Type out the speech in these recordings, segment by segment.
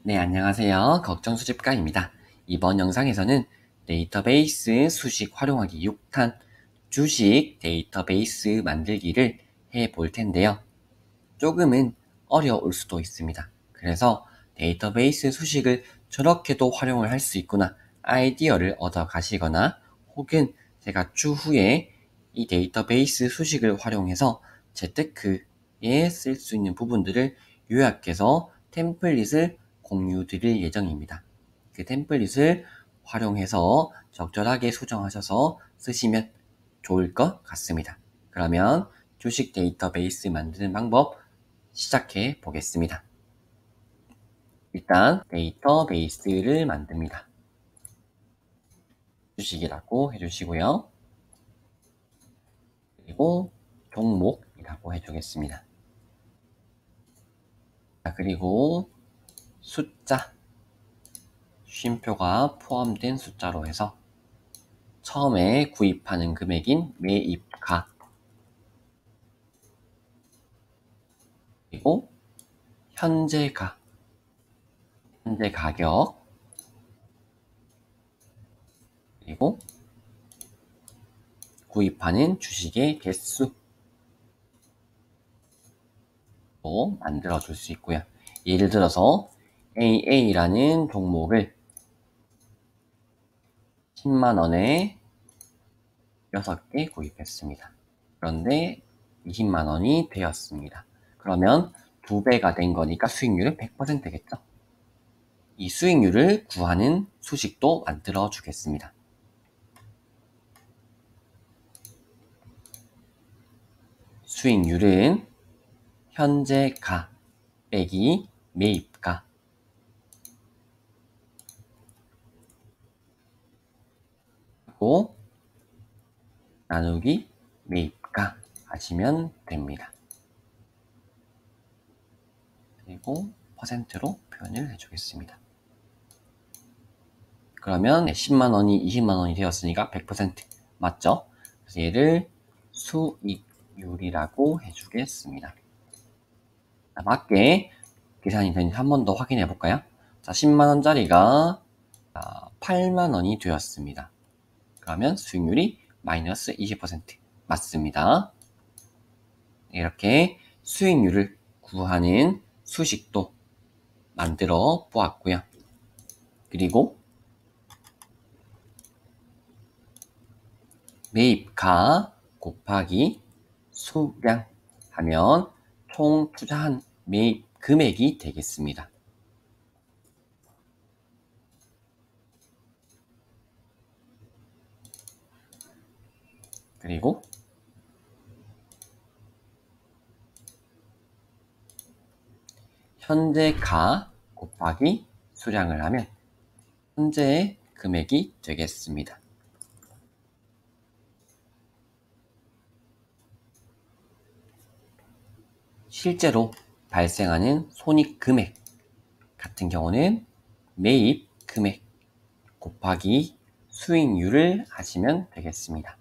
네, 안녕하세요. 걱정수집가입니다. 이번 영상에서는 데이터베이스 수식 활용하기 6탄 주식 데이터베이스 만들기를 해볼 텐데요. 조금은 어려울 수도 있습니다. 그래서 데이터베이스 수식을 저렇게도 활용을 할 수 있구나 아이디어를 얻어 가시거나 혹은 제가 추후에 이 데이터베이스 수식을 활용해서 재테크에 쓸 수 있는 부분들을 요약해서 템플릿을 공유 드릴 예정입니다. 그 템플릿을 활용해서 적절하게 수정하셔서 쓰시면 좋을 것 같습니다. 그러면 주식 데이터베이스 만드는 방법 시작해 보겠습니다. 일단 데이터베이스를 만듭니다. 주식이라고 해주시고요. 그리고 종목이라고 해주겠습니다. 그리고 숫자, 쉼표가 포함된 숫자로 해서 처음에 구입하는 금액인 매입가, 그리고 현재 가격, 그리고 구입하는 주식의 개수로 만들어 줄 수 있고요. 예를 들어서 AA라는 종목을 10만원에 6개 구입했습니다. 그런데 20만원이 되었습니다. 그러면 2배가 된 거니까 수익률은 100%겠죠? 이 수익률을 구하는 수식도 만들어 주겠습니다. 수익률은 현재 가 빼기 매입가, 그리고 나누기 매입가 하시면 됩니다. 그리고 퍼센트로 표현을 해주겠습니다. 그러면 10만원이 20만원이 되었으니까 100% 맞죠? 그래서 얘를 수익률이라고 해주겠습니다. 맞게 계산이 되는지 한 번 더 확인해 볼까요? 자, 10만원짜리가 8만원이 되었습니다. 그러면 수익률이 마이너스 20% 맞습니다. 이렇게 수익률을 구하는 수식도 만들어 보았고요. 그리고 매입가 곱하기 수량 하면 총 투자한 매입 금액이 되겠습니다. 그리고 현재 가 곱하기 수량을 하면 현재의 금액이 되겠습니다. 실제로 발생하는 손익 금액 같은 경우는 매입 금액 곱하기 수익률을 하시면 되겠습니다.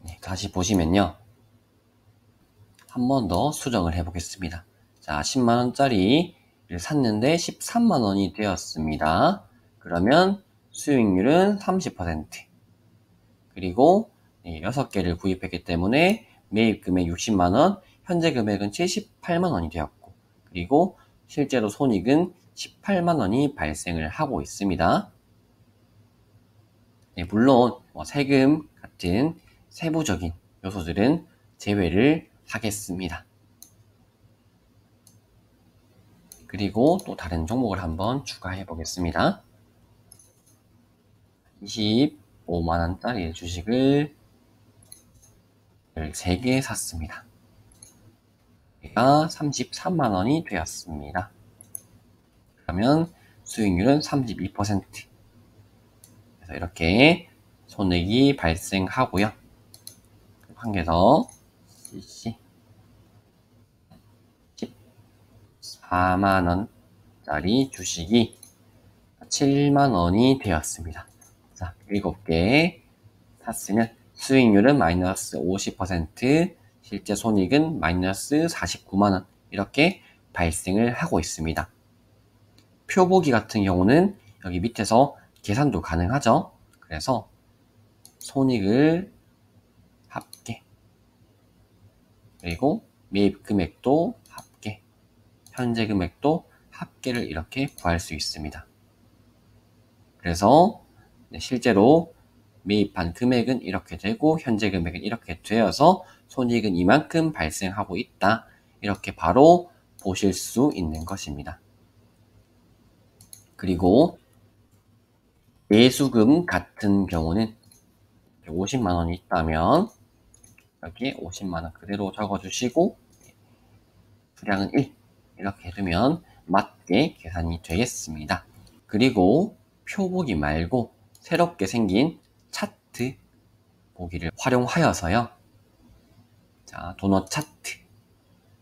네, 다시 보시면요. 한 번 더 수정을 해 보겠습니다. 자, 10만원짜리를 샀는데 13만원이 되었습니다. 그러면 수익률은 30%. 그리고 6개를 구입했기 때문에 매입 금액 60만원, 현재 금액은 78만원이 되었고, 그리고 실제로 손익은 18만원이 발생을 하고 있습니다. 물론 세금 같은 세부적인 요소들은 제외를 하겠습니다. 그리고 또 다른 종목을 한번 추가해 보겠습니다. 25만원짜리 주식을 13개 샀습니다. 얘가 33만원이 되었습니다. 그러면 수익률은 32%. 그래서 이렇게 손익이 발생하고요. 한 개 더 CC 14만원짜리 주식이 7만원이 되었습니다. 자, 7개 샀으면 수익률은 마이너스 50%, 실제 손익은 마이너스 49만원 이렇게 발생을 하고 있습니다. 표보기 같은 경우는 여기 밑에서 계산도 가능하죠. 그래서 손익을 합계, 그리고 매입 금액도 합계, 현재 금액도 합계를 이렇게 구할 수 있습니다. 그래서 실제로 매입한 금액은 이렇게 되고 현재 금액은 이렇게 되어서 손익은 이만큼 발생하고 있다. 이렇게 바로 보실 수 있는 것입니다. 그리고 매수금 같은 경우는 50만원이 있다면 여기 50만원 그대로 적어주시고 수량은 1 이렇게 해두면 맞게 계산이 되겠습니다. 그리고 표보기 말고 새롭게 생긴 차트 보기를 활용하여서요. 자, 도넛 차트,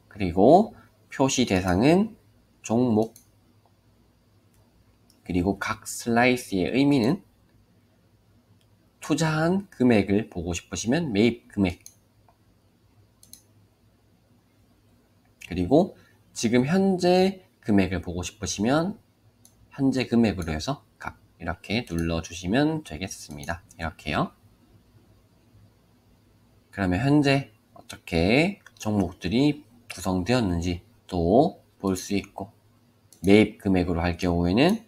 그리고 표시 대상은 종목, 그리고 각 슬라이스의 의미는 투자한 금액을 보고 싶으시면 매입 금액, 그리고 지금 현재 금액을 보고 싶으시면 현재 금액으로 해서 각 이렇게 눌러주시면 되겠습니다. 이렇게요. 그러면 현재 어떻게 종목들이 구성되었는지 또 볼 수 있고, 매입 금액으로 할 경우에는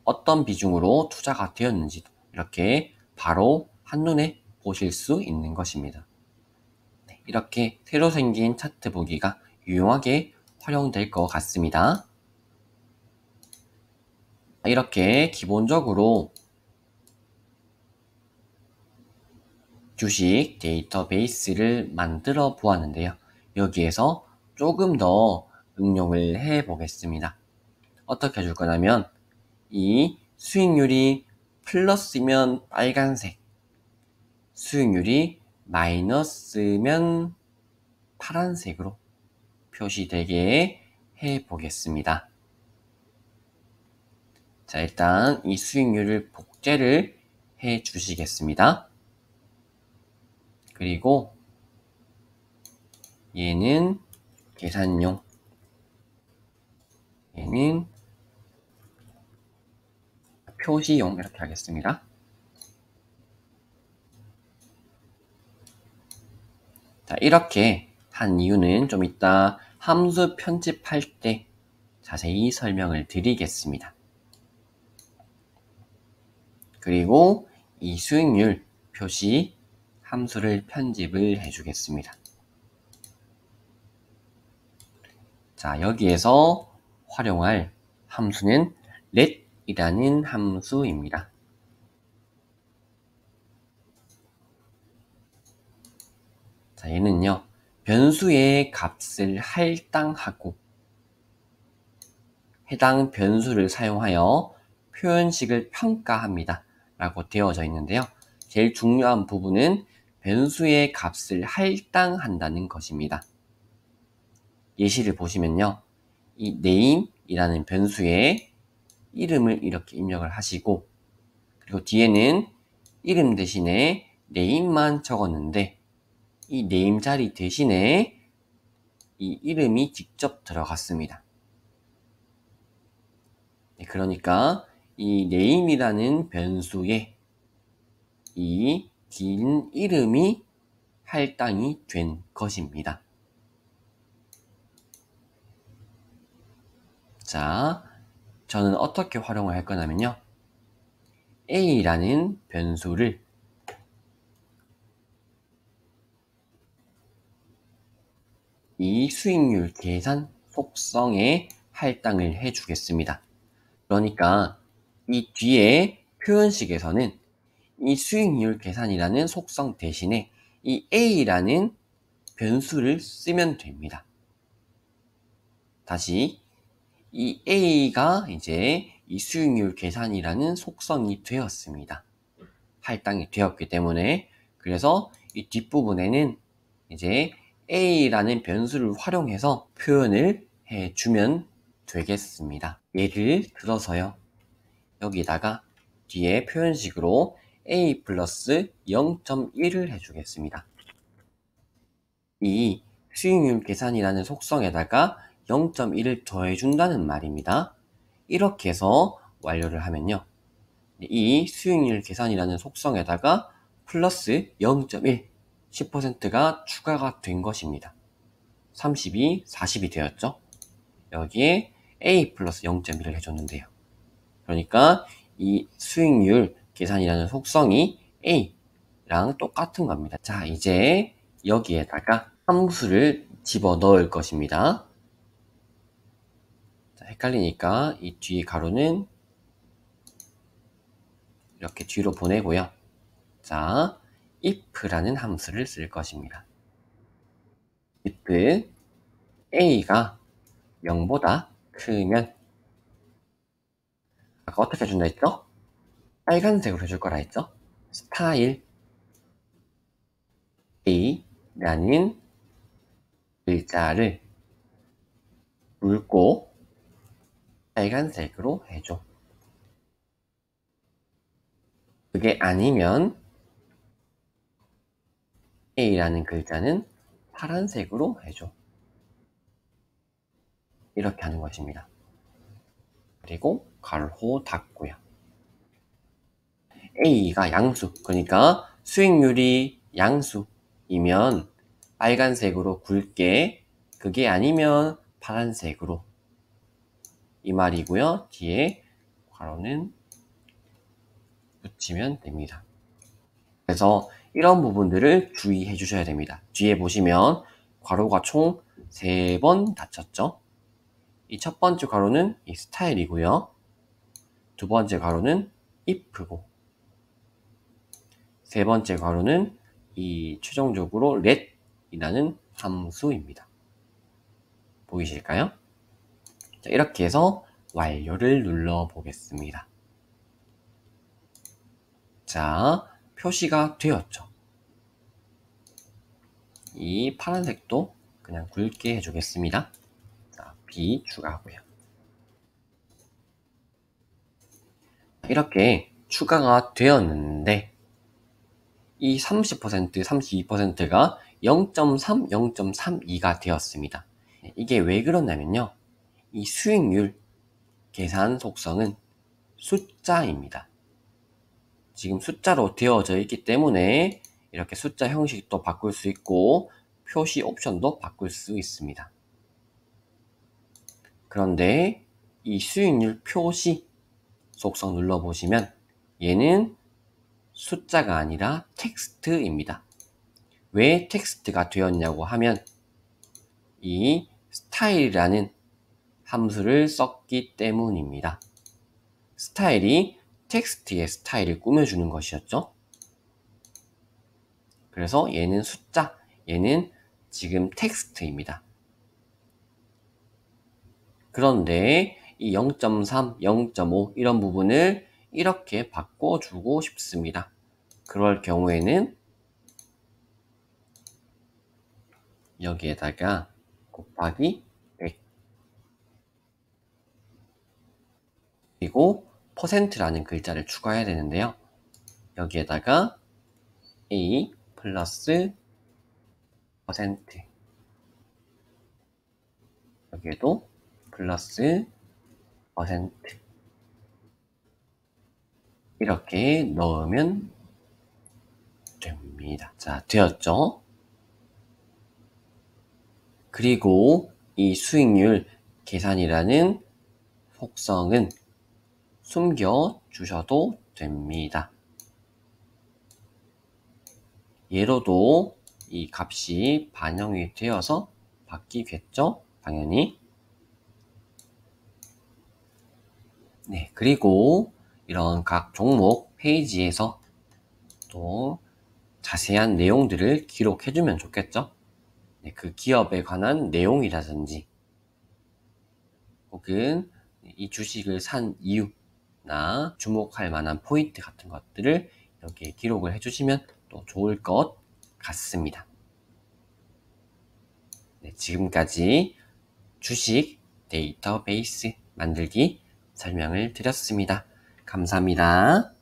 어떤 비중으로 투자가 되었는지 이렇게 바로 한눈에 보실 수 있는 것입니다. 네, 이렇게 새로 생긴 차트 보기가 유용하게 활용될 것 같습니다. 이렇게 기본적으로 주식 데이터베이스를 만들어 보았는데요. 여기에서 조금 더 응용을 해 보겠습니다. 어떻게 해줄 거냐면 이 수익률이 플러스면 빨간색, 수익률이 마이너스면 파란색으로 표시되게 해 보겠습니다. 자, 일단 이 수익률을 복제를 해 주시겠습니다. 그리고 얘는 계산용, 얘는 표시용 이렇게 하겠습니다. 자, 이렇게 한 이유는 좀 이따 함수 편집할 때 자세히 설명을 드리겠습니다. 그리고 이 수익률 표시 함수를 편집을 해주겠습니다. 자, 여기에서 활용할 함수는 let이라는 함수입니다. 자, 얘는요, 변수의 값을 할당하고 해당 변수를 사용하여 표현식을 평가합니다. 라고 되어져 있는데요. 제일 중요한 부분은 변수의 값을 할당한다는 것입니다. 예시를 보시면요. 이 name이라는 변수에 이름을 이렇게 입력을 하시고, 그리고 뒤에는 이름 대신에 name만 적었는데 이 name 자리 대신에 이 이름이 직접 들어갔습니다. 그러니까 이 name이라는 변수에 이 긴 이름이 할당이 된 것입니다. 자, 저는 어떻게 활용을 할 거냐면요. a라는 변수를 이 수익률 계산 속성에 할당을 해 주겠습니다. 그러니까 이 뒤에 표현식에서는 이 수익률 계산이라는 속성 대신에 이 a라는 변수를 쓰면 됩니다. 다시 이 a가 이제 이 수익률 계산이라는 속성이 되었습니다. 할당이 되었기 때문에. 그래서 이 뒷부분에는 이제 a라는 변수를 활용해서 표현을 해주면 되겠습니다. 예를 들어서요. 여기다가 뒤에 표현식으로 A 플러스 0.1을 해주겠습니다. 이 수익률 계산이라는 속성에다가 0.1을 더해준다는 말입니다. 이렇게 해서 완료를 하면요. 이 수익률 계산이라는 속성에다가 플러스 0.1, 10%가 추가가 된 것입니다. 30이 40이 되었죠. 여기에 A 플러스 0.1을 해줬는데요. 그러니까 이 수익률 계산이라는 속성이 A랑 똑같은 겁니다. 자, 이제 여기에다가 함수를 집어 넣을 것입니다. 자, 헷갈리니까 이 뒤에 가로는 이렇게 뒤로 보내고요. 자, if라는 함수를 쓸 것입니다. if a가 0보다 크면 아까 어떻게 해준다 했죠? 빨간색으로 해줄 거라 했죠? 스타일 a라는 글자를 굵고 빨간색으로 해줘. 그게 아니면 A라는 글자는 파란색으로 해줘. 이렇게 하는 것입니다. 그리고 가로 닫고요. A가 양수, 그러니까 수익률이 양수이면 빨간색으로 굵게, 그게 아니면 파란색으로, 이 말이고요. 뒤에 괄호는 붙이면 됩니다. 그래서 이런 부분들을 주의해 주셔야 됩니다. 뒤에 보시면 괄호가 총 3번 닫혔죠. 이 첫 번째 괄호는 이 스타일이고요. 두 번째 괄호는 if고, 세 번째 괄호는 이 최종적으로 let이라는 함수입니다. 보이실까요? 자, 이렇게 해서 완료를 눌러 보겠습니다. 자, 표시가 되었죠. 이 파란색도 그냥 굵게 해주겠습니다. 자, B 추가하고요. 이렇게 추가가 되었는데 이 30%, 32%가 0.3, 0.32가 되었습니다. 이게 왜 그러냐면요. 이 수익률 계산 속성은 숫자입니다. 지금 숫자로 되어져 있기 때문에 이렇게 숫자 형식도 바꿀 수 있고 표시 옵션도 바꿀 수 있습니다. 그런데 이 수익률 표시 속성 눌러보시면 얘는 숫자가 아니라 텍스트입니다. 왜 텍스트가 되었냐고 하면 이 스타일이라는 함수를 썼기 때문입니다. 스타일이 텍스트의 스타일을 꾸며주는 것이었죠. 그래서 얘는 숫자, 얘는 지금 텍스트입니다. 그런데 이 0.3, 0.5 이런 부분을 이렇게 바꿔주고 싶습니다. 그럴 경우에는 여기에다가 곱하기 100 그리고 %라는 글자를 추가해야 되는데요. 여기에다가 A 플러스 %, 여기에도 플러스 %, 이렇게 넣으면 됩니다. 자, 되었죠? 그리고 이 수익률 계산이라는 속성은 숨겨 주셔도 됩니다. 얘로도 이 값이 반영이 되어서 바뀌겠죠? 당연히. 네, 그리고 이런 각 종목 페이지에서 또 자세한 내용들을 기록해주면 좋겠죠? 네, 그 기업에 관한 내용이라든지 혹은 이 주식을 산 이유나 주목할 만한 포인트 같은 것들을 여기에 기록을 해주시면 또 좋을 것 같습니다. 네, 지금까지 주식 데이터베이스 만들기 설명을 드렸습니다. 감사합니다.